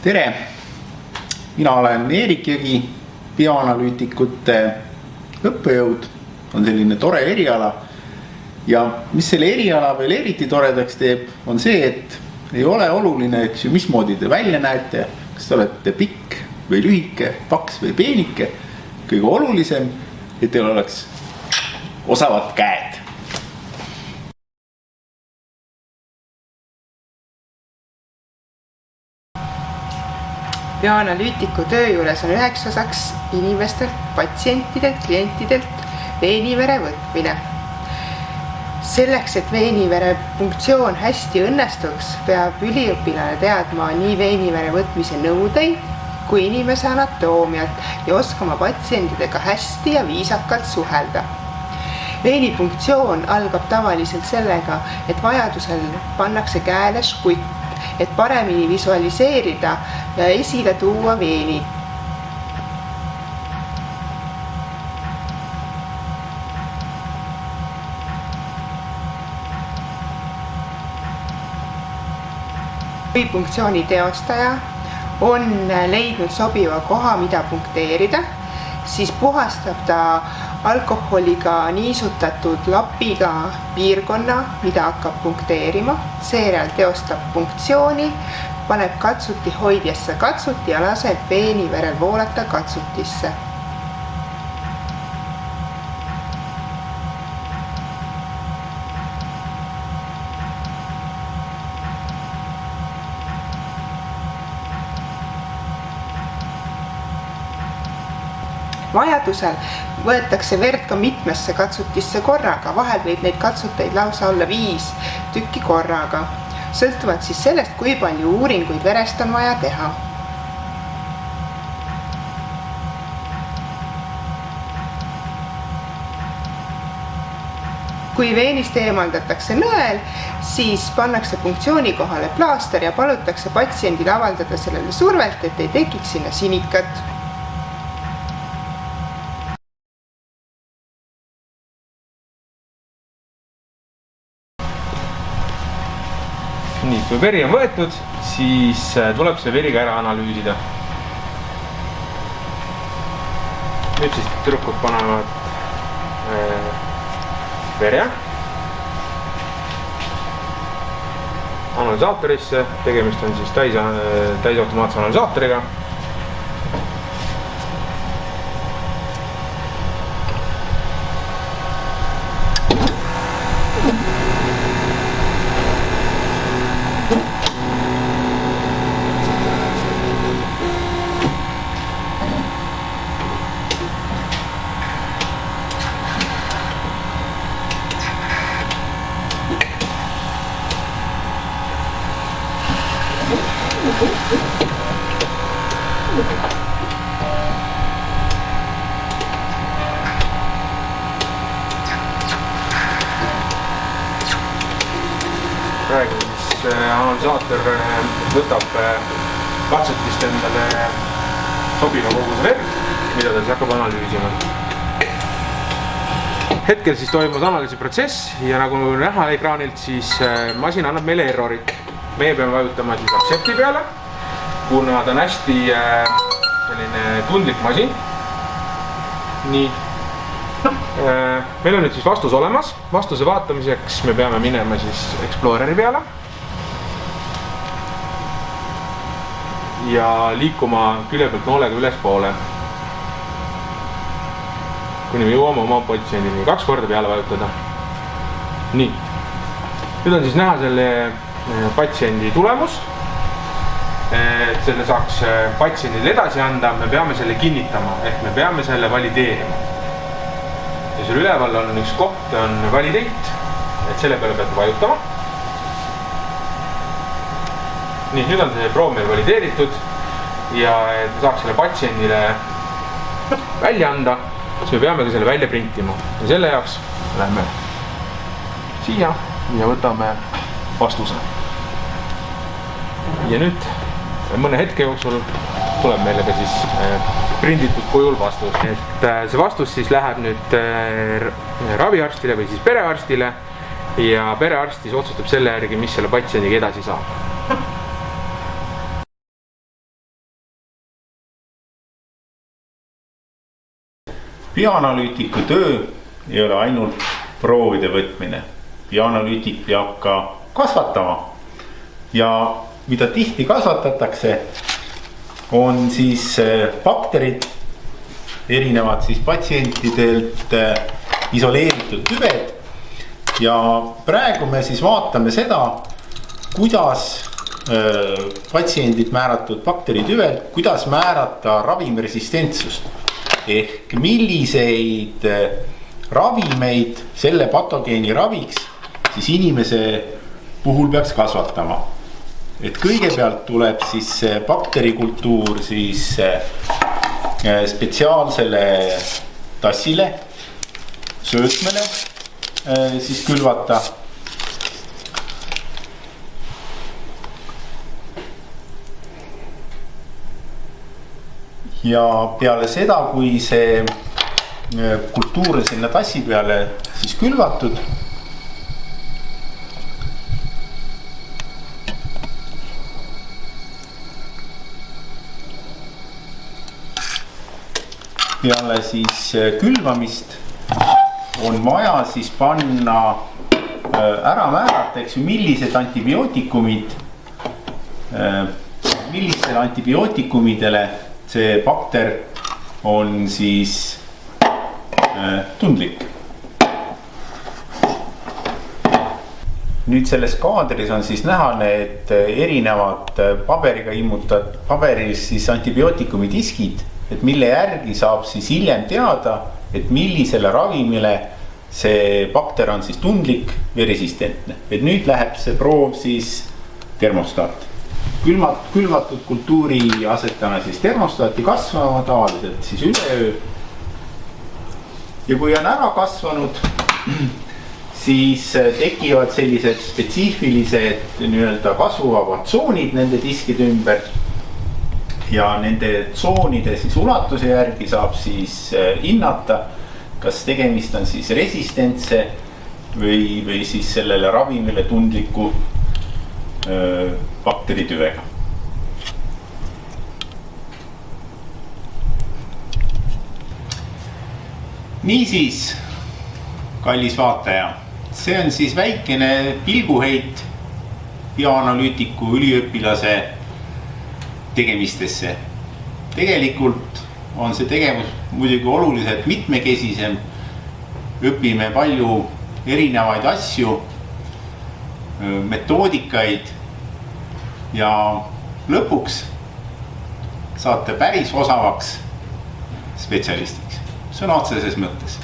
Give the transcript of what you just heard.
tere, mina olen Eerik Jõgi, bioanalüütikute õppejõud, on selline tore eriala. Ja mis selle eriala veel eriti toredaks teeb, on see, et ei ole oluline, et mismoodi te välja näete, kas te olete pikk või lühike, paks või peenike. Kõige olulisem, et teil oleks osavad käed. Bioanalüütiku töö juures on üheks osaks inimestelt, patsientidelt, klientidelt veenivere võtmine. Selleks, et veenivere funktsioon hästi õnnestuks, peab üliõpilane teadma nii veenivere võtmise nõudeid kui inimese anatoomiat ja oskama patsientidega hästi ja viisakalt suhelda. Veeni funktsioon algab tavaliselt sellega, et vajadusel pannakse käele škutt, et paremini visualiseerida ja esile tuua veeni. Kui funktsiooni teostaja on leidnud sobiva koha, mida punkteerida, siis puhastab ta alkoholiga niisutatud lapiga piirkonna, mida hakkab punkteerima. Seejärel teostab funktsiooni, paneb katsuti hoidjasse katsuti ja laseb veeniverel voolata katsutisse. Vajadusel võetakse verd ka mitmesse katsutisse korraga, vahel võib neid katsuteid lausa olla 5 tükki korraga. Sõltuvad siis sellest, kui palju uuringuid verest on vaja teha. Kui veenist eemaldatakse nõel, siis pannakse funktsiooni kohale plaaster ja palutakse patsiendil avaldada sellele survelt, et ei tekiks sinna sinikat. Nii, kui veri on võetud, siis tuleb see veri ka ära analüüsida. Nüüd siis tüdrukud panevad vere analüsaatorisse. Tegemist on siis täisautomaatse analüsaatoriga. Praegu siis analüsaator võtab katsutist endale sobiva koguse verd, mida ta siis hakkab analüüsima. Hetkel siis toimus analüüsiprotsess ja nagu näha ekraanilt, siis masin annab meile errorit. Meie peame vajutama siis accepti peale, kuna ta on hästi selline tundlik masin. Nii. Meil on nüüd siis vastus olemas. Vastuse vaatamiseks me peame minema siis Exploreri peale ja liikuma külje pealt noolega ülespoole, kuni me jõuame oma patsiendini. 2 korda peale vajutada. Nii. Nüüd on siis näha selle patsiendi tulemus. Et selle saaks patsiendile edasi anda, me peame selle kinnitama, ehk me peame selle valideerima. Ja seal üleval on üks koht, on validate, et selle peale peate vajutama. Nii, nüüd on see proov meil valideeritud ja et me saaks selle patsiendile välja anda, siis me peame ka selle välja printima. Ja selle jaoks lähme siia ja võtame vastuse. Ja nüüd mõne hetke jooksul tuleb meile ka siis prinditud kujul vastus. Et see vastus siis läheb nüüd raviarstile või siis perearstile ja perearst siis otsustab selle järgi, mis selle patsiendiga edasi saab. bioanalüütiku töö ei ole ainult proovide võtmine. Bioanalüütik peab ka kasvatama ja mida tihti kasvatatakse, on siis bakterid, erinevad siis patsientidelt isoleeritud tüved. Ja praegu me siis vaatame seda, kuidas patsiendid määratud bakteritüvelt, kuidas määrata ravimresistentsust. Ehk milliseid ravimeid selle patogeeni raviks siis inimese puhul peaks kasvatama. Et kõigepealt tuleb siis bakterikultuur siis spetsiaalsele tassile, söötmele siis külvata. Ja peale seda, kui see kultuur on sinna tassi peale siis külvatud, peale siis külvamist on vaja siis panna ära määrata, eks ju, millised antibiootikumid, millistele antibiootikumidele see bakter on siis tundlik. Nüüd selles kaadris on siis näha need erinevad paberil siis antibiootikumi diskid, et mille järgi saab siis hiljem teada, et millisele ravimile see bakter on siis tundlik või resistentne. Et nüüd läheb see proov siis termostaat. Külvatud kultuuri asetame siis termostaati kasvama tavaliselt siis üleöö. Ja kui on ära kasvanud, siis tekivad sellised spetsiifilised nii-öelda kasvuvabad tsoonid nende diskide ümber. Ja nende tsoonide siis ulatuse järgi saab siis hinnata, kas tegemist on siis resistentse või siis sellele ravimile tundliku bakteritüvega. Niisiis, kallis vaataja, see on siis väikene pilguheit bioanalüütiku üliõpilase tegemistesse. Tegelikult on see tegevus muidugi oluliselt mitmekesisem. Õpime palju erinevaid asju, metoodikaid ja lõpuks saate päris osavaks spetsialistiks, sõna otseses mõttes.